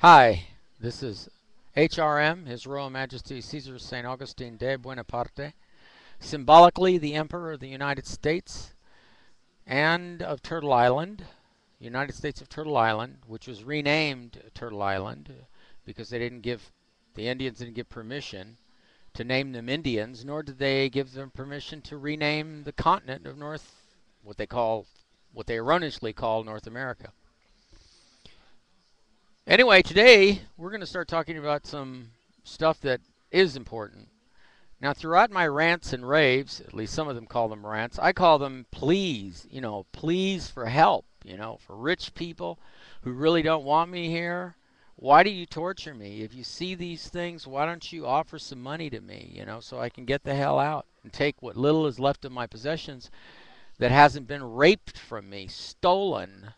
Hi, this is HRM, His Royal Majesty Caesar St. Augustine de Buonaparte, symbolically the Emperor of the United States and of Turtle Island, United States of Turtle Island, which was renamed Turtle Island because the Indians didn't give permission to name them Indians, nor did they give them permission to rename the continent of what they erroneously call North America. Anyway, today we're going to start talking about some stuff that is important. Now, throughout my rants and raves, at least some of them call them rants, I call them pleas, pleas for help, for rich people who really don't want me here. Why do you torture me? If you see these things, why don't you offer some money to me, so I can get the hell out and take what little is left of my possessions that hasn't been raped from me, stolen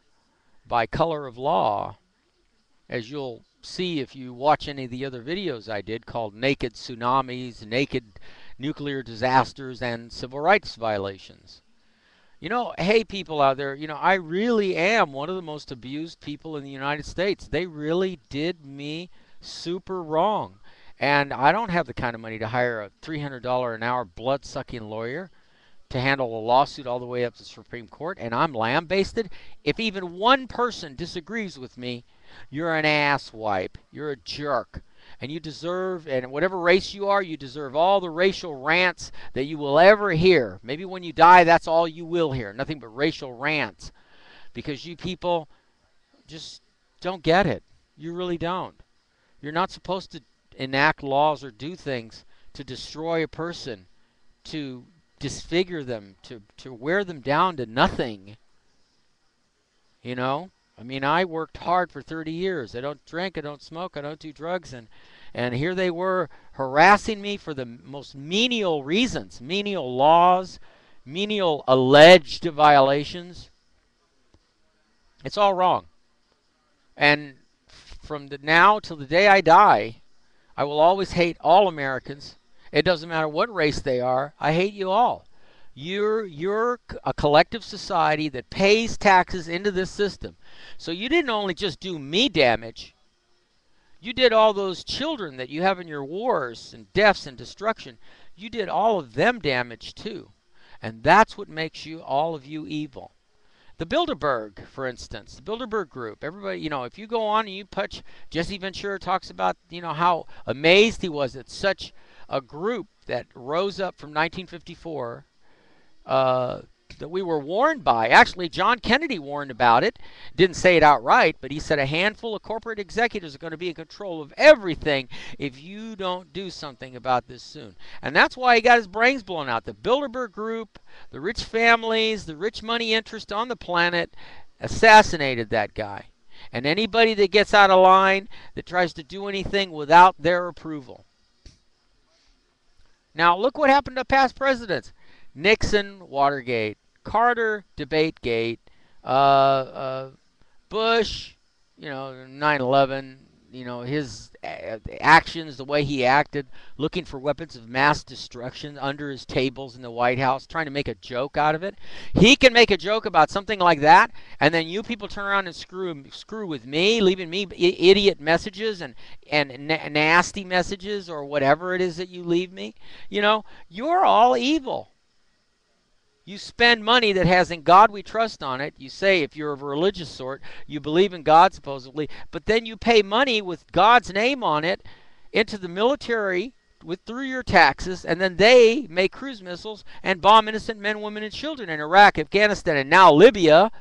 by color of law, as you'll see if you watch any of the other videos I did called Naked Tsunamis, Naked Nuclear Disasters, and Civil Rights Violations. Hey, people out there, I really am one of the most abused people in the United States. They really did me super wrong. And I don't have the kind of money to hire a $300 an hour blood-sucking lawyer to handle a lawsuit all the way up to the Supreme Court, and I'm lambasted. If even one person disagrees with me, you're an asswipe. You're a jerk. And you deserve, and whatever race you are, you deserve all the racial rants that you will ever hear. Maybe when you die, that's all you will hear. Nothing but racial rants. Because you people just don't get it. You really don't. You're not supposed to enact laws or do things to destroy a person, to disfigure them, to wear them down to nothing. I worked hard for 30 years. I don't drink, I don't smoke, I don't do drugs, and here they were harassing me for the most menial reasons, menial laws, menial alleged violations. It's all wrong. And from now till the day I die, I will always hate all Americans. It doesn't matter what race they are. I hate you all. You're a collective society that pays taxes into this system. So you didn't only just do me damage. You did all those children that you have in your wars and deaths and destruction. You did all of them damage too. And that's what makes all of you evil. The Bilderberg, for instance, the Bilderberg Group. Everybody, if you go on and you touch, Jesse Ventura talks about, how amazed he was at such a group that rose up from 1954 that we were warned by. Actually, John Kennedy warned about it. Didn't say it outright, but he said a handful of corporate executives are going to be in control of everything if you don't do something about this soon. And that's why he got his brains blown out. The Bilderberg Group, the rich families, the rich money interest on the planet assassinated that guy. And anybody that gets out of line, that tries to do anything without their approval. Now, look what happened to past presidents. Nixon, Watergate. Carter, Debategate. Bush, 9/11. His actions, the way he acted, looking for weapons of mass destruction under his tables in the White House, trying to make a joke out of it. He can make a joke about something like that, and then you people turn around and screw with me, leaving me idiot messages and nasty messages or whatever it is that you leave me. You're all evil. You spend money that has "In God We Trust" on it. You say, if you're of a religious sort, you believe in God supposedly, but then you pay money with God's name on it into the military through your taxes, and then they make cruise missiles and bomb innocent men, women, and children in Iraq, Afghanistan, and now Libya.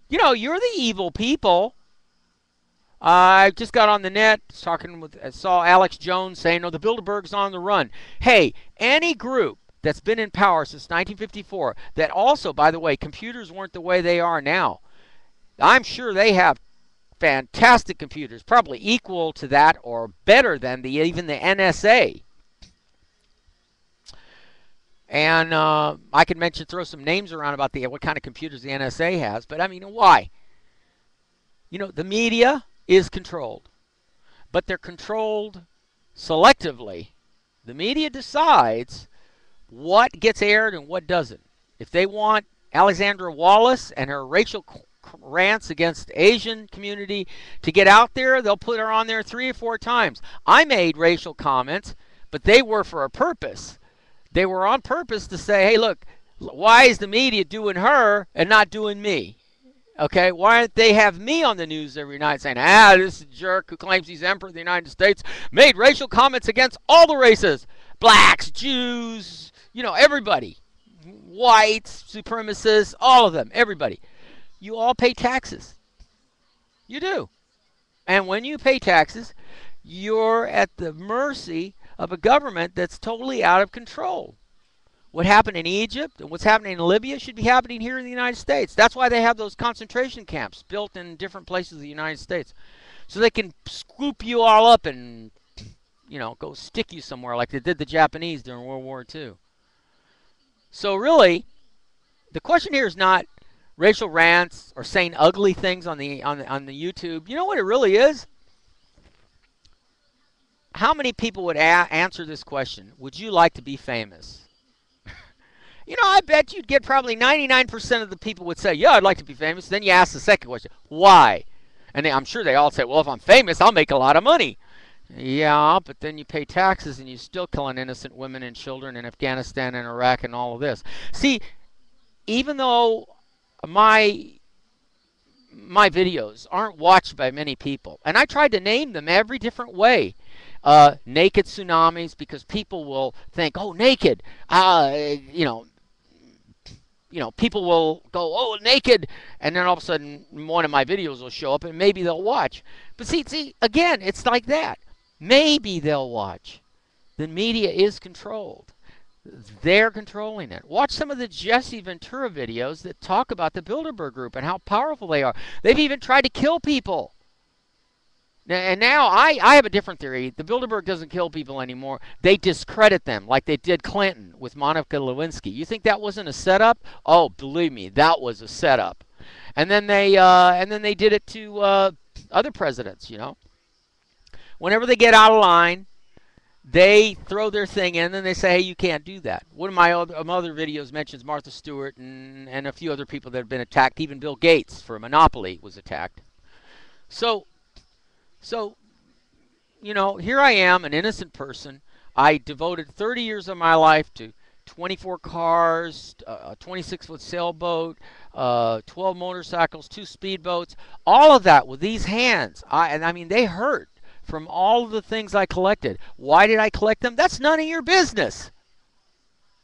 You're the evil people. I just got on the net saw Alex Jones saying, "No, the Bilderberg's on the run." Hey, any group that's been in power since 1954, that also, by the way, computers weren't the way they are now. I'm sure they have fantastic computers, probably equal to that or better than even the NSA. And I could throw some names around about what kind of computers the NSA has, but why? The media is controlled, but they're controlled selectively. The media decides what gets aired and what doesn't. If they want Alexandra Wallace and her racial rants against the Asian community to get out there, they'll put her on there 3 or 4 times. I made racial comments, but they were for a purpose. They were on purpose to say, hey, look, why is the media doing her and not doing me? Okay, why don't they have me on the news every night saying, this jerk who claims he's emperor of the United States made racial comments against all the races, blacks, Jews, everybody, whites, supremacists, all of them, everybody. You all pay taxes. You do. And when you pay taxes, you're at the mercy of a government that's totally out of control. What happened in Egypt and what's happening in Libya should be happening here in the United States. That's why they have those concentration camps built in different places of the United States. So they can scoop you all up and, go stick you somewhere like they did the Japanese during World War II. So really, the question here is not racial rants or saying ugly things on the YouTube. You know what it really is? How many people would answer this question? Would you like to be famous? I bet you'd get probably 99% of the people would say, yeah, I'd like to be famous. Then you ask the second question, why? And I'm sure they all say, well, if I'm famous, I'll make a lot of money. Yeah, but then you pay taxes and you're still killing innocent women and children in Afghanistan and Iraq and all of this. See, even though my videos aren't watched by many people, and I tried to name them every different way. Naked tsunamis, because people will think, oh, naked, people will go, oh, naked, and then all of a sudden one of my videos will show up and maybe they'll watch. But see, again, it's like that. Maybe they'll watch. The media is controlled. They're controlling it. Watch some of the Jesse Ventura videos that talk about the Bilderberg Group and how powerful they are. They've even tried to kill people. And now I have a different theory. The Bilderberg doesn't kill people anymore. They discredit them like they did Clinton with Monica Lewinsky. You think that wasn't a setup? Oh, believe me, that was a setup. And then they did it to other presidents. Whenever they get out of line, they throw their thing in, and then they say, hey, you can't do that. One of my other videos mentions Martha Stewart and a few other people that have been attacked. Even Bill Gates for a monopoly was attacked. So, here I am, an innocent person. I devoted 30 years of my life to 24 cars, a 26-foot sailboat, 12 motorcycles, 2 speedboats, all of that with these hands. They hurt from all of the things I collected. Why did I collect them? That's none of your business.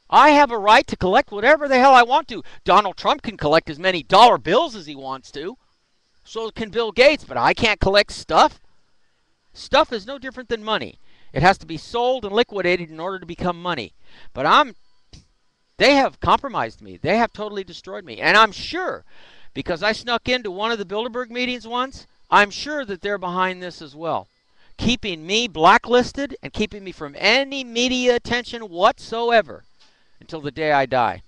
I have a right to collect whatever the hell I want to. Donald Trump can collect as many dollar bills as he wants to. So can Bill Gates, but I can't collect stuff. Stuff is no different than money. It has to be sold and liquidated in order to become money. But they have compromised me. They have totally destroyed me. And I'm sure, because I snuck into one of the Bilderberg meetings once, I'm sure that they're behind this as well. Keeping me blacklisted and keeping me from any media attention whatsoever until the day I die.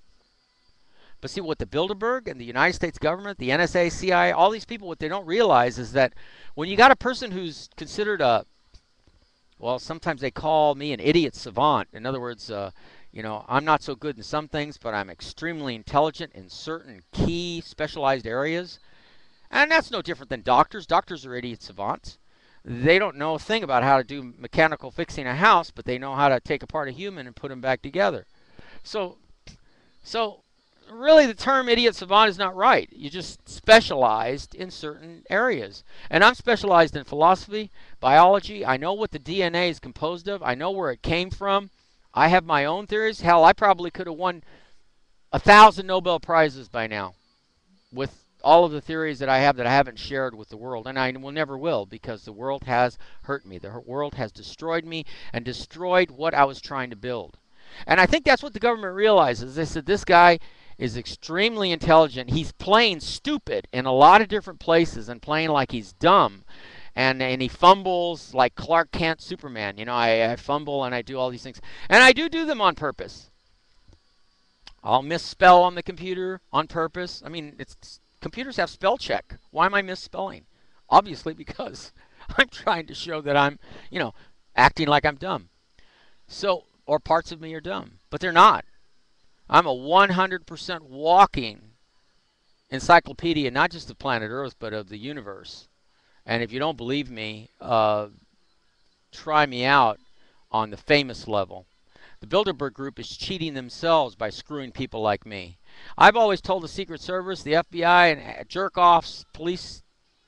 But see, what the Bilderberg and the United States government, the NSA, CIA, all these people, what they don't realize is that when you got a person who's considered sometimes they call me an idiot savant. In other words, I'm not so good in some things, but I'm extremely intelligent in certain key specialized areas. And that's no different than doctors. Doctors are idiot savants. They don't know a thing about how to do mechanical fixing a house, but they know how to take apart a human and put them back together. So really the term idiot savant is not right. You just specialized in certain areas. And I'm specialized in philosophy, biology. I know what the DNA is composed of. I know where it came from. I have my own theories. Hell, I probably could have won 1,000 Nobel Prizes by now with all of the theories that I have that I haven't shared with the world. And I will never will, because the world has hurt me. The world has destroyed me and destroyed what I was trying to build. And I think that's what the government realizes. They said, this guy is extremely intelligent. He's playing stupid in a lot of different places and playing like he's dumb. And he fumbles like Clark Kent Superman. I fumble and I do all these things. And I do them on purpose. I'll misspell on the computer on purpose. Computers have spell check. Why am I misspelling? Obviously because I'm trying to show that I'm, acting like I'm dumb. Or parts of me are dumb. But they're not. I'm a 100% walking encyclopedia, not just of planet Earth, but of the universe. And if you don't believe me, try me out on the famous level. The Bilderberg Group is cheating themselves by screwing people like me. I've always told the Secret Service, the FBI, and jerk-offs, police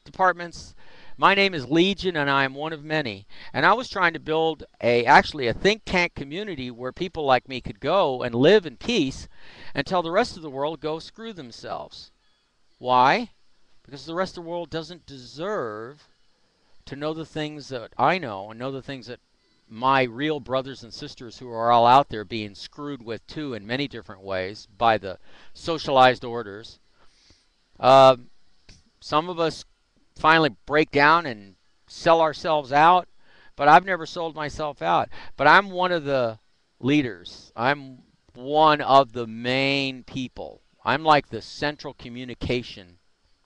departments, my name is Legion, and I am one of many. And I was trying to build actually a think tank community where people like me could go and live in peace and tell the rest of the world go screw themselves. Why? Because the rest of the world doesn't deserve to know the things that I know and know the things that my real brothers and sisters who are all out there being screwed with too in many different ways by the socialized orders. Some of us finally break down and sell ourselves out, but I've never sold myself out. But I'm one of the leaders. I'm one of the main people. I'm like the central communication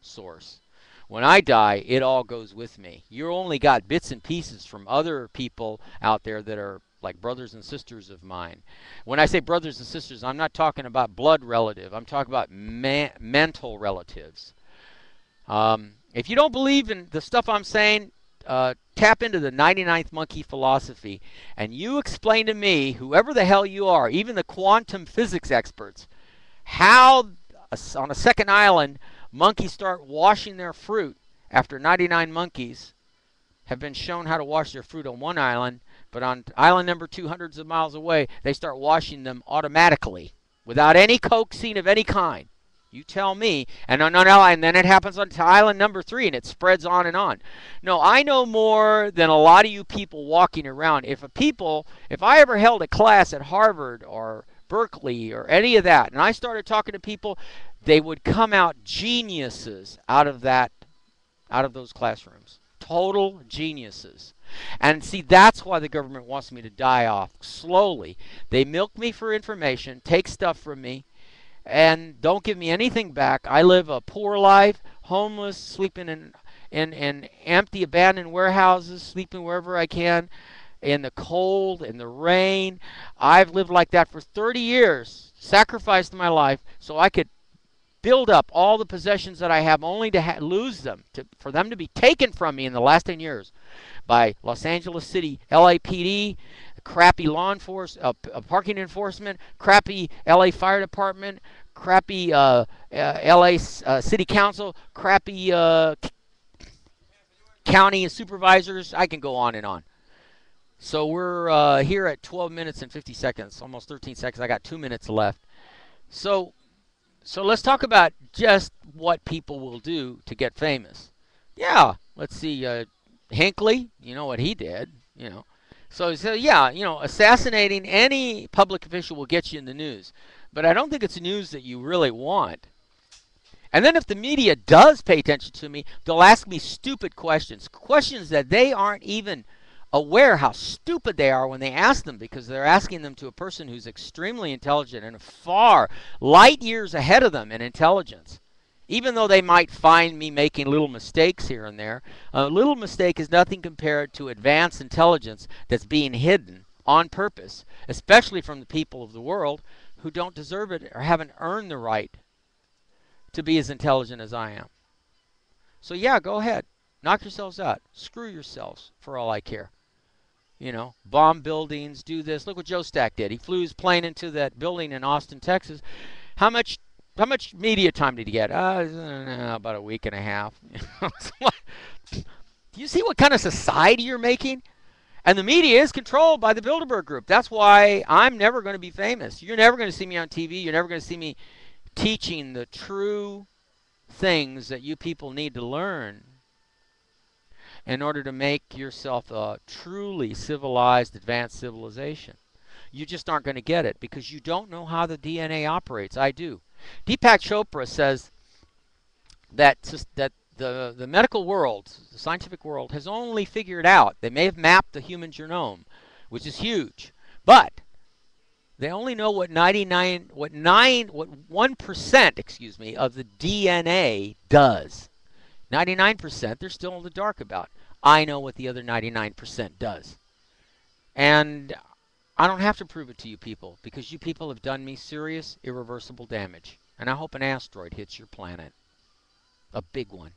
source. When I die, it all goes with me. You only got bits and pieces from other people out there that are like brothers and sisters of mine. When I say brothers and sisters, I'm not talking about blood relative. I'm talking about mental relatives. If you don't believe in the stuff I'm saying, tap into the 99th Monkey philosophy, and you explain to me, whoever the hell you are, even the quantum physics experts, how on a second island monkeys start washing their fruit after 99 monkeys have been shown how to wash their fruit on one island, but on island number 2 hundreds of miles away, they start washing them automatically without any coaxing of any kind. You tell me. And and then it happens on island number 3, and it spreads on and on. No, I know more than a lot of you people walking around. If I ever held a class at Harvard or Berkeley or any of that, and I started talking to people, they would come out geniuses out of those classrooms. Total geniuses. And see, that's why the government wants me to die off slowly. They milk me for information, take stuff from me, and don't give me anything back. I live a poor life, homeless, sleeping in empty, abandoned warehouses, sleeping wherever I can, in the cold, in the rain. I've lived like that for 30 years, sacrificed my life so I could build up all the possessions that I have, only to lose them, for them to be taken from me in the last 10 years by Los Angeles City LAPD, crappy law enforcement, parking enforcement, crappy LA Fire Department, crappy LA City Council, crappy county and supervisors. I can go on and on. So we're here at 12 minutes and 50 seconds, almost 13 seconds. I got 2 minutes left. So let's talk about just what people will do to get famous. Yeah, let's see. Hinckley, you know what he did, So yeah, assassinating any public official will get you in the news. But I don't think it's news that you really want. And then if the media does pay attention to me, they'll ask me stupid questions. Questions that they aren't even aware how stupid they are when they ask them, because they're asking them to a person who's extremely intelligent and far light years ahead of them in intelligence. Even though they might find me making little mistakes here and there, a little mistake is nothing compared to advanced intelligence that's being hidden on purpose, especially from the people of the world who don't deserve it or haven't earned the right to be as intelligent as I am. So yeah, go ahead. Knock yourselves out. Screw yourselves for all I care. Bomb buildings, do this. Look what Joe Stack did. He flew his plane into that building in Austin, Texas. How much media time did he get? About a week and a half. Do you see what kind of society you're making? And the media is controlled by the Bilderberg Group. That's why I'm never going to be famous. You're never going to see me on TV. You're never going to see me teaching the true things that you people need to learn in order to make yourself a truly civilized, advanced civilization. You just aren't going to get it because you don't know how the DNA operates. I do. Deepak Chopra says that the medical world, the scientific world, has only figured out, they may have mapped the human genome, which is huge, but they only know what 1% of the DNA does. 99% they're still in the dark about. I know what the other 99% does. And I don't have to prove it to you people, because you people have done me serious, irreversible damage. And I hope an asteroid hits your planet. a big one.